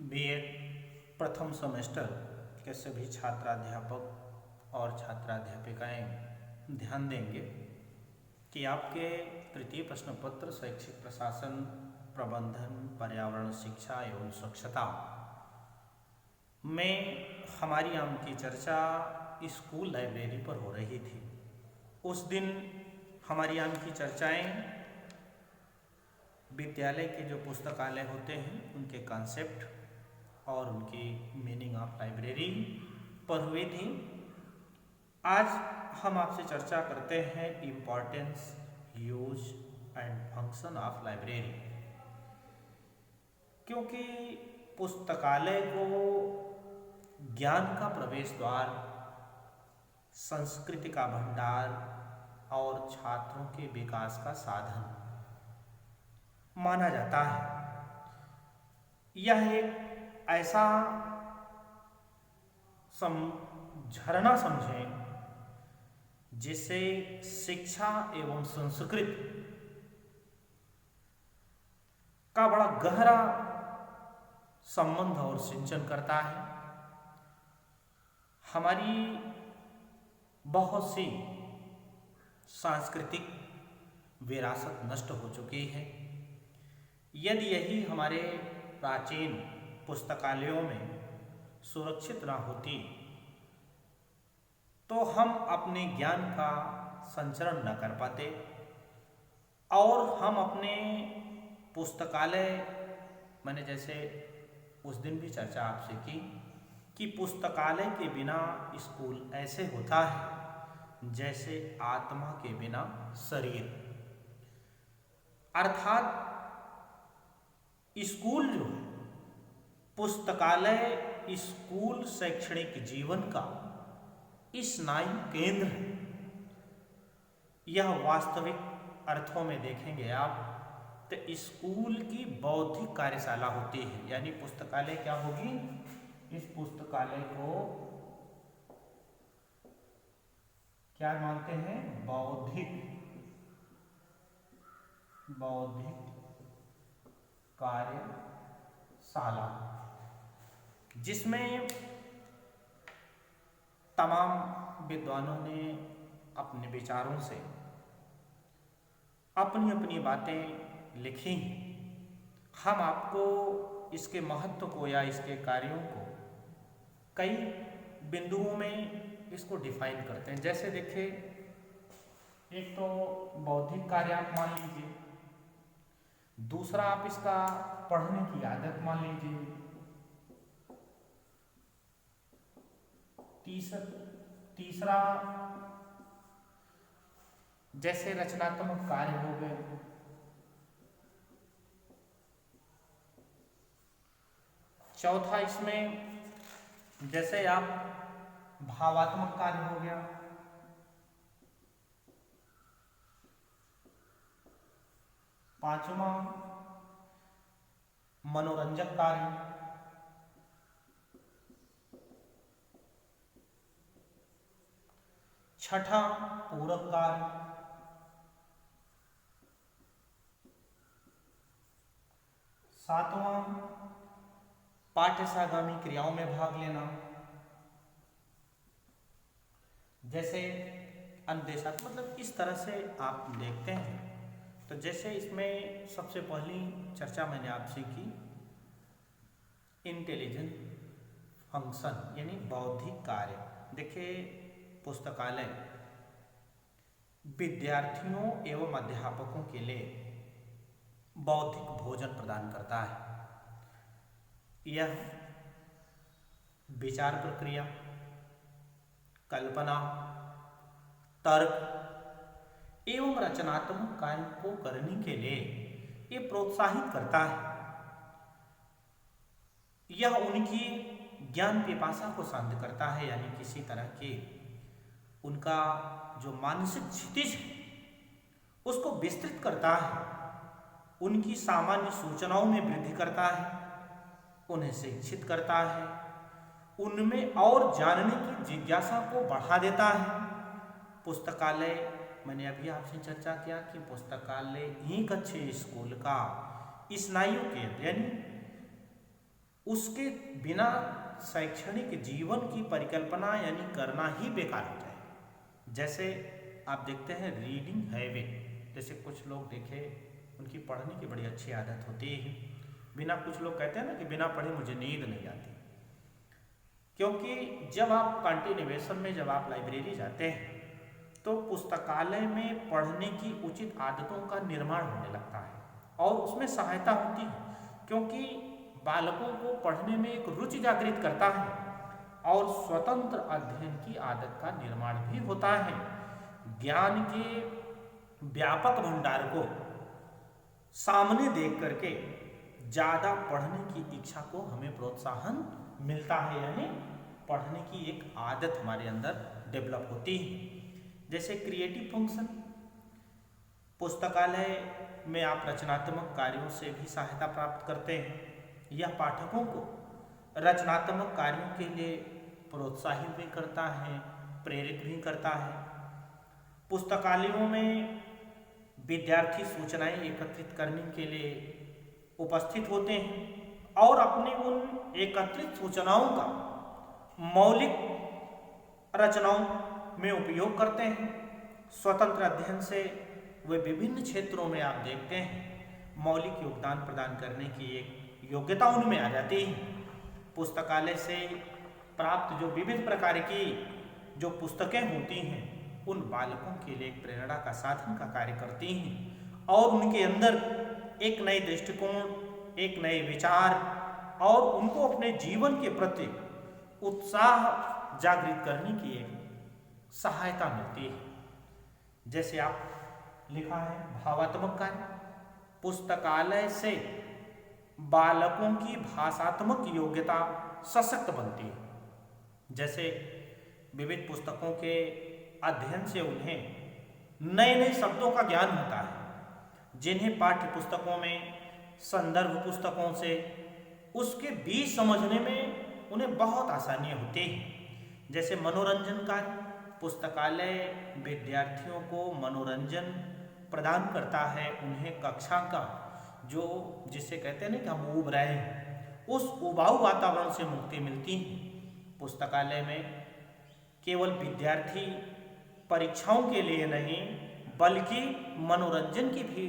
BEd प्रथम semester के सभी छात्राध्यापक और छात्राध्यापिकाएं ध्यान देंगे कि आपके तृतीय प्रश्न पत्र शैक्षिक प्रशासन, प्रबंधन, पर्यावरण, शिक्षा एवं स्वच्छता में हमारी आम की चर्चा स्कूल लाइब्रेरी पर हो रही थी। उस दिन हमारी आम की चर्चाएं विद्यालय के जो पुस्तकालय होते हैं उनके कॉन्सेप्ट और उनकी मीनिंग ऑफ लाइब्रेरी पर हुई थी। आज हम आपसे चर्चा करते हैं importance, use and function of library. क्योंकि पुस्तकालय को ज्ञान का प्रवेश द्वार, संस्कृति का भंडार और छात्रों के विकास का साधन माना जाता है। यह एक ऐसा झरना समझें जिसे शिक्षा एवं संस्कृति का बड़ा गहरा संबंध और सिंचन करता है। हमारी बहुत सी सांस्कृतिक विरासत नष्ट हो चुकी है। यदि यही हमारे प्राचीन पुस्तकालयों में सुरक्षित न होती तो हम अपने ज्ञान का संचरण न कर पाते और हम अपने पुस्तकालय, मैंने जैसे उस दिन भी चर्चा आपसे की कि पुस्तकालय के बिना स्कूल ऐसे होता है जैसे आत्मा के बिना शरीर। अर्थात स्कूल जो है, पुस्तकालय स्कूल शैक्षणिक जीवन का स्नायु केंद्र है। यह वास्तविक अर्थों में देखेंगे आप तो स्कूल की बौद्धिक कार्यशाला होती है। यानी पुस्तकालय क्या होगी? इस पुस्तकालय को क्या मानते हैं? बौद्धिक कार्यशाला, जिसमें तमाम विद्वानों ने अपने विचारों से अपनी अपनी बातें लिखी हैं। हम आपको इसके महत्व को या इसके कार्यों को कई बिंदुओं में इसको डिफाइन करते हैं। जैसे देखिए, एक तो बौद्धिक कार्य आप मान लीजिए, दूसरा आप इसका पढ़ने की आदत मान लीजिए, तीसरा जैसे रचनात्मक कार्य हो गए, चौथा इसमें जैसे आप भावात्मक कार्य हो गया, पांचवा मनोरंजक कार्य, छठा पूरक कार्य, सातवां पाठ्यसागामी क्रियाओं में भाग लेना, जैसे अनुदेशात्मक, मतलब इस तरह से आप देखते हैं। तो जैसे इसमें सबसे पहली चर्चा मैंने आपसे की इंटेलिजेंट फंक्शन यानी बौद्धिक कार्य। देखिए, पुस्तकालय विद्यार्थियों एवं अध्यापकों के लिए बौद्धिक भोजन प्रदान करता है। यह विचार प्रक्रिया, कल्पना, तर्क एवं रचनात्मक कार्य को करने के लिए ये प्रोत्साहित करता है। यह उनकी ज्ञान पिपासा को शांत करता है, यानी किसी तरह के उनका जो मानसिक क्षितिज है उसको विस्तृत करता है, उनकी सामान्य सूचनाओं में वृद्धि करता है, उन्हें शिक्षित करता है, उनमें और जानने की जिज्ञासा को बढ़ा देता है। पुस्तकालय, मैंने अभी आपसे चर्चा किया कि पुस्तकालय एक अच्छे स्कूल का स्नायु केंद्र यानी उसके बिना शैक्षणिक जीवन की परिकल्पना यानी करना ही बेकार हो जाए। जैसे आप देखते हैं रीडिंग हैबिट, जैसे कुछ लोग देखे उनकी पढ़ने की बड़ी अच्छी आदत होती है, बिना कुछ लोग कहते हैं ना कि बिना पढ़े मुझे नींद नहीं आती। क्योंकि जब आप कंटिन्यूएशन में जब आप लाइब्रेरी जाते हैं तो पुस्तकालय में पढ़ने की उचित आदतों का निर्माण होने लगता है और उसमें सहायता होती है, क्योंकि बालकों को पढ़ने में एक रुचि जागृत करता है और स्वतंत्र अध्ययन की आदत का निर्माण भी होता है। ज्ञान के व्यापक भंडार को सामने देख करके ज़्यादा पढ़ने की इच्छा को हमें प्रोत्साहन मिलता है, यानी पढ़ने की एक आदत हमारे अंदर डेवलप होती है। जैसे क्रिएटिव फंक्शन, पुस्तकालय में आप रचनात्मक कार्यों से भी सहायता प्राप्त करते हैं। यह पाठकों को रचनात्मक कार्यों के लिए प्रोत्साहित भी करता है, प्रेरित भी करता है। पुस्तकालयों में विद्यार्थी सूचनाएं एकत्रित करने के लिए उपस्थित होते हैं और अपने उन एकत्रित सूचनाओं का मौलिक रचनाओं में उपयोग करते हैं। स्वतंत्र अध्ययन से वे विभिन्न क्षेत्रों में आप देखते हैं मौलिक योगदान प्रदान करने की एक योग्यता उनमें आ जाती है। पुस्तकालय से प्राप्त जो विविध प्रकार की जो पुस्तकें होती हैं उन बालकों के लिए एक प्रेरणा का साधन का कार्य करती हैं और उनके अंदर एक नए दृष्टिकोण, एक नए विचार और उनको अपने जीवन के प्रति उत्साह जागृत करने की एक सहायता मिलती है। जैसे आप लिखा है भावात्मक कार्य, पुस्तकालय से बालकों की भाषात्मक योग्यता सशक्त बनती है। जैसे विविध पुस्तकों के अध्ययन से उन्हें नए नए शब्दों का ज्ञान होता है, जिन्हें पाठ्य पुस्तकों में, संदर्भ पुस्तकों से उसके बीज समझने में उन्हें बहुत आसानियाँ होती हैं। जैसे मनोरंजन कार्य, पुस्तकालय विद्यार्थियों को मनोरंजन प्रदान करता है, उन्हें कक्षा का जो जिसे कहते हैं ना कि हम ऊब रहे हैं, उस उबाऊ वातावरण से मुक्ति मिलती है। पुस्तकालय में केवल विद्यार्थी परीक्षाओं के लिए नहीं बल्कि मनोरंजन की भी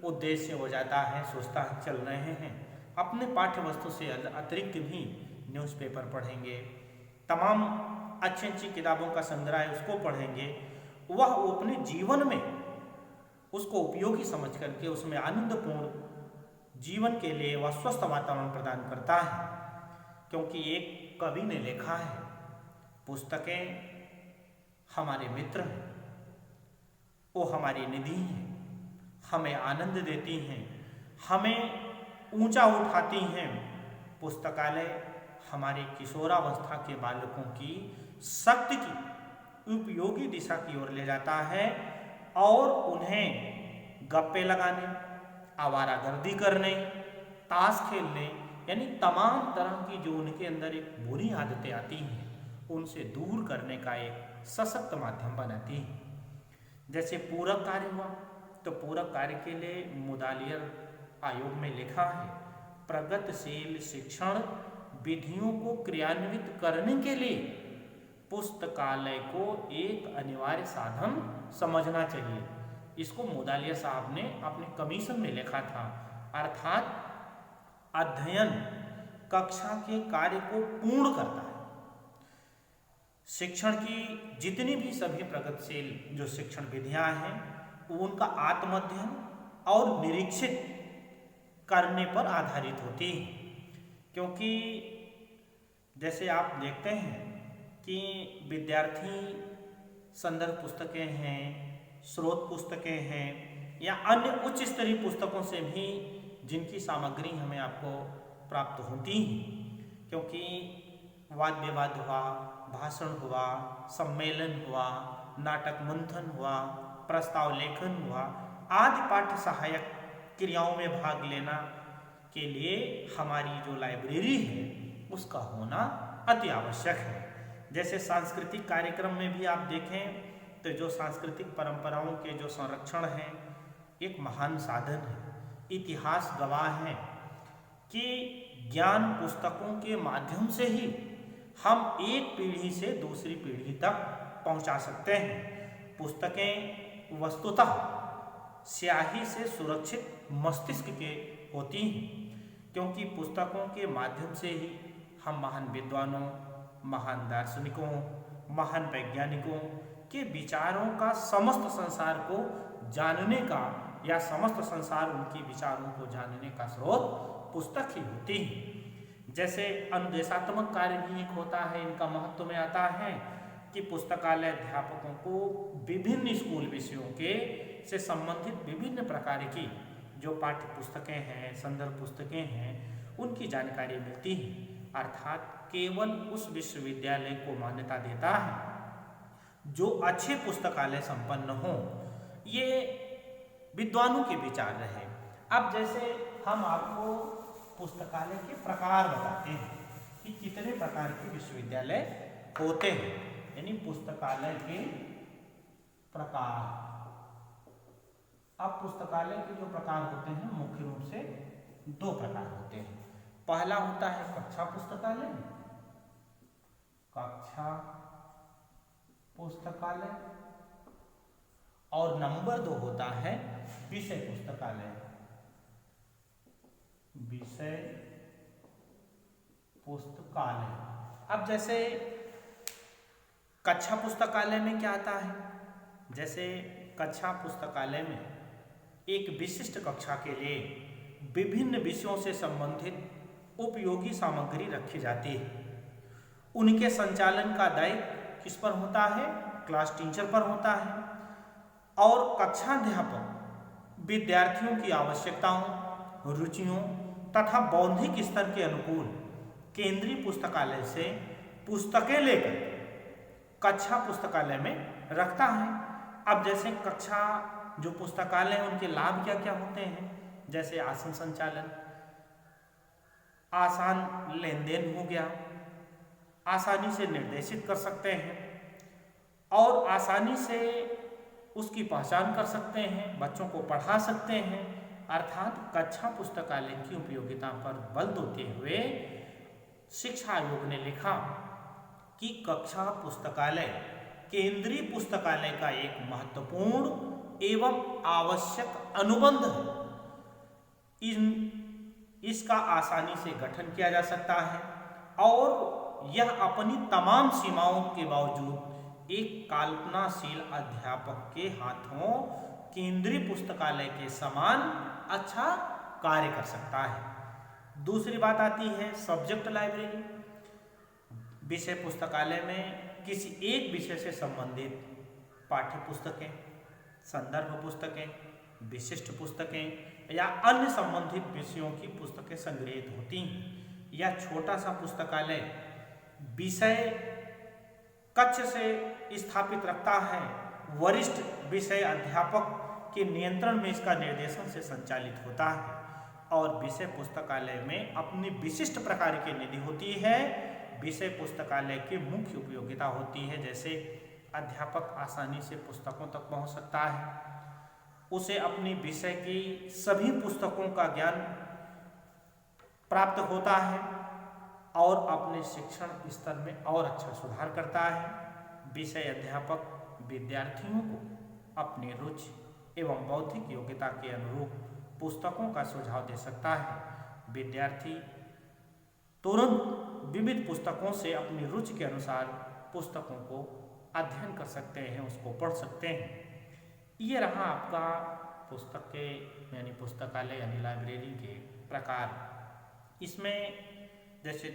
उद्देश्य हो जाता है, सोचता है चल रहे हैं अपने पाठ्य वस्तु से अतिरिक्त भी न्यूज़पेपर पढ़ेंगे, तमाम अच्छी अच्छी किताबों का संग्रह है उसको पढ़ेंगे। वह अपने जीवन में उसको उपयोगी समझ करके उसमें आनंदपूर्ण जीवन के लिए वह स्वस्थ वातावरण प्रदान करता है। क्योंकि एक कवि ने लिखा है, पुस्तकें हमारे मित्र हैं, वो हमारी निधि हैं, हमें आनंद देती हैं, हमें ऊंचा उठाती हैं। पुस्तकालय हमारे किशोरावस्था के बालकों की शक्ति की उपयोगी दिशा की ओर ले जाता है और उन्हें गप्पे लगाने, आवारागर्दी करने, ताश खेलने यानी तमाम तरह की जो उनके अंदर एक बुरी आदतें आती हैं उनसे दूर करने का एक सशक्त माध्यम बनाती है। जैसे पूरक कार्य हुआ, तो पूरक कार्य के लिए मुदालियर आयोग में लिखा है, प्रगतिशील शिक्षण विधियों को क्रियान्वित करने के लिए पुस्तकालय को एक अनिवार्य साधन समझना चाहिए। इसको मुदालियर साहब ने अपने कमीशन में लिखा था। अर्थात अध्ययन कक्षा के कार्य को पूर्ण करता है। शिक्षण की जितनी भी सभी प्रगतिशील जो शिक्षण विधियां हैं उनका आत्मअध्ययन और निरीक्षित करने पर आधारित होती है। क्योंकि जैसे आप देखते हैं कि विद्यार्थी संदर्भ पुस्तकें हैं, स्रोत पुस्तकें हैं या अन्य उच्च स्तरीय पुस्तकों से भी जिनकी सामग्री हमें आपको प्राप्त होती हैं। क्योंकि वाद विवाद हुआ, भाषण हुआ, सम्मेलन हुआ, नाटक मंथन हुआ, प्रस्ताव लेखन हुआ आदि पाठ्य सहायक क्रियाओं में भाग लेना के लिए हमारी जो लाइब्रेरी है उसका होना अति आवश्यक है। जैसे सांस्कृतिक कार्यक्रम में भी आप देखें तो जो सांस्कृतिक परंपराओं के जो संरक्षण है एक महान साधन है। इतिहास गवाह है कि ज्ञान पुस्तकों के माध्यम से ही हम एक पीढ़ी से दूसरी पीढ़ी तक पहुंचा सकते हैं। पुस्तकें वस्तुतः स्याही से सुरक्षित मस्तिष्क के होती हैं, क्योंकि पुस्तकों के माध्यम से ही हम महान विद्वानों, महान दार्शनिकों, महान वैज्ञानिकों के विचारों का समस्त संसार को जानने का या समस्त संसार उनके विचारों को जानने का स्रोत पुस्तक ही होती है। जैसे अनुदेशात्मक कार्य भी एक होता है, इनका महत्व में आता है कि पुस्तकालय अध्यापकों को विभिन्न स्कूल विषयों के से संबंधित विभिन्न प्रकार की जो पाठ्य पुस्तकें हैं, संदर्भ पुस्तकें हैं, उनकी जानकारी मिलती है। अर्थात केवल उस विश्वविद्यालय को मान्यता देता है जो अच्छे पुस्तकालय संपन्न हो। ये विद्वानों के विचार रहे। अब जैसे हम आपको पुस्तकालय के प्रकार बताते हैं कि कितने प्रकार के विश्वविद्यालय होते हैं, यानी पुस्तकालय के प्रकार। अब पुस्तकालय के जो प्रकार होते हैं मुख्य रूप से दो प्रकार होते हैं। पहला होता है कक्षा पुस्तकालय, कक्षा पुस्तकालय, और नंबर 2 होता है विषय पुस्तकालय, विषय पुस्तकालय। अब जैसे कक्षा पुस्तकालय में क्या आता है, जैसे कक्षा पुस्तकालय में एक विशिष्ट कक्षा के लिए विभिन्न विषयों से संबंधित उपयोगी सामग्री रखी जाती है। उनके संचालन का दायित्व किस पर होता है? क्लास टीचर पर होता है। और कक्षाध्यापक विद्यार्थियों की आवश्यकताओं, रुचियों तथा बौद्धिक स्तर के अनुकूल केंद्रीय पुस्तकालय से पुस्तकें लेकर कक्षा पुस्तकालय में रखता है। अब जैसे कक्षा जो पुस्तकालय हैं उनके लाभ क्या क्या होते हैं, जैसे आसन संचालन, आसान लेन देन हो गया, आसानी से निर्देशित कर सकते हैं और आसानी से उसकी पहचान कर सकते हैं, बच्चों को पढ़ा सकते हैं। अर्थात कक्षा पुस्तकालय की उपयोगिता पर बल देते हुए शिक्षा आयोग ने लिखा कि कक्षा पुस्तकालय केंद्रीय पुस्तकालय का एक महत्वपूर्ण एवं आवश्यक अनुबंध है। इसका आसानी से गठन किया जा सकता है और यह अपनी तमाम सीमाओं के बावजूद एक कल्पनाशील अध्यापक के हाथों केंद्रीय पुस्तकालय के समान अच्छा कार्य कर सकता है। दूसरी बात आती है सब्जेक्ट लाइब्रेरी। विषय पुस्तकालय में किसी एक विषय से संबंधित पाठ्य पुस्तकें, संदर्भ पुस्तकें, विशिष्ट पुस्तकें या अन्य संबंधित विषयों की पुस्तकें संग्रहित होती हैं। यह छोटा सा पुस्तकालय विषय कक्ष से स्थापित रखता है। वरिष्ठ विषय अध्यापक के नियंत्रण में इसका निर्देशन से संचालित होता है और विषय पुस्तकालय में अपनी विशिष्ट प्रकार की निधि होती है। विषय पुस्तकालय की मुख्य उपयोगिता होती है, जैसे अध्यापक आसानी से पुस्तकों तक पहुंच सकता है, उसे अपनी विषय की सभी पुस्तकों का ज्ञान प्राप्त होता है और अपने शिक्षण स्तर में और अच्छा सुधार करता है। विषय अध्यापक विद्यार्थियों को अपनी रुचि एवं बौद्धिक योग्यता के अनुरूप पुस्तकों का सुझाव दे सकता है। विद्यार्थी तुरंत विविध पुस्तकों से अपनी रुचि के अनुसार पुस्तकों को अध्ययन कर सकते हैं, उसको पढ़ सकते हैं। ये रहा आपका पुस्तक के यानी पुस्तकालय यानी लाइब्रेरी के प्रकार। इसमें जैसे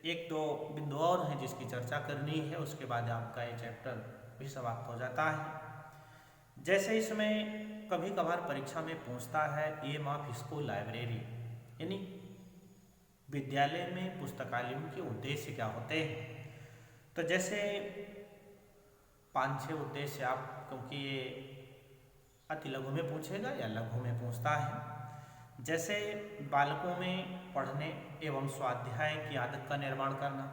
एक दो बिंदु और हैं जिसकी चर्चा करनी है, उसके बाद आपका ये चैप्टर भी समाप्त हो जाता है। जैसे इसमें कभी कभार परीक्षा में पूछता है एम ऑफ स्कूल लाइब्रेरी, यानी विद्यालय में पुस्तकालयों के उद्देश्य क्या होते हैं। तो जैसे 5-6 उद्देश्य आप, क्योंकि ये अति लघु में पूछेगा या लघु में पूछता है। जैसे बालकों में पढ़ने एवं स्वाध्याय की आदत का निर्माण करना,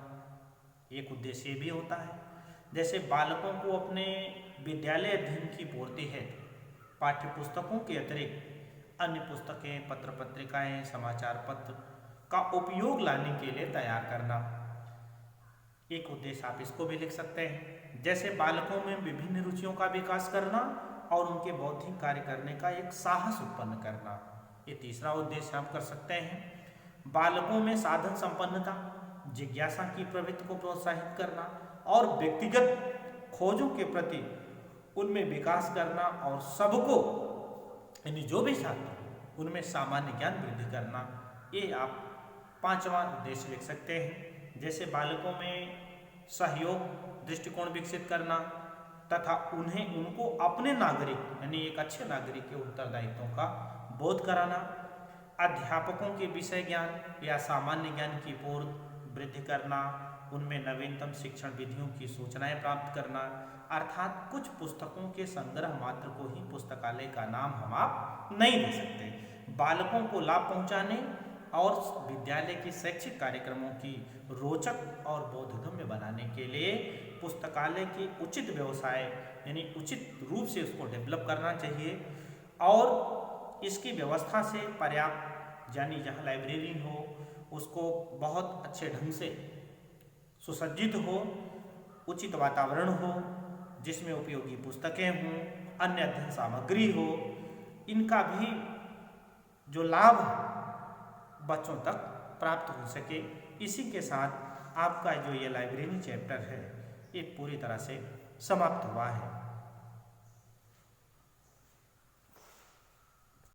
एक उद्देश्य भी होता है। जैसे बालकों को अपने विद्यालय अध्ययन की पूर्ति है पाठ्य पुस्तकों के अतिरिक्त अन्य पुस्तकें, पत्र पत्रिकाएं, समाचार पत्र का उपयोग लाने के लिए तैयार करना। एक उद्देश्य आप इसको भी लिख सकते हैं, जैसे बालकों में विभिन्न रुचियों का विकास करना और उनके बौद्धिक कार्य करने का एक साहस उत्पन्न करना। ये तीसरा उद्देश्य आप कर सकते हैं। बालकों में साधन संपन्नता, जिज्ञासा की प्रवृत्ति को प्रोत्साहित करना और व्यक्तिगत खोजों के प्रति उनमें विकास करना और सबको यानी जो भी छात्र उनमें सामान्य ज्ञान वृद्धि करना। ये आप पांचवा उद्देश्य लिख सकते हैं। जैसे बालकों में सहयोग दृष्टिकोण विकसित करना तथा उनको अपने नागरिक यानी एक अच्छे नागरिक के उत्तरदायित्वों का बोध कराना। अध्यापकों के विषय ज्ञान या सामान्य ज्ञान की पूर्ण वृद्धि करना, उनमें नवीनतम शिक्षण विधियों की सूचनाएं प्राप्त करना, अर्थात कुछ पुस्तकों के संग्रह मात्र को ही पुस्तकालय का नाम हम आप नहीं दे सकते। बालकों को लाभ पहुंचाने और विद्यालय के शैक्षिक कार्यक्रमों की रोचक और बोधगम्य बनाने के लिए पुस्तकालय के उचित व्यवसाय यानी उचित रूप से उसको डेवलप करना चाहिए और इसकी व्यवस्था से पर्याप्त यानी जहाँ लाइब्रेरी हो उसको बहुत अच्छे ढंग से सुसज्जित हो, उचित वातावरण हो जिसमें उपयोगी पुस्तकें हों, अन्य अध्ययन सामग्री हो, इनका भी जो लाभ बच्चों तक प्राप्त हो सके। इसी के साथ आपका जो ये लाइब्रेरी चैप्टर है ये पूरी तरह से समाप्त हुआ है।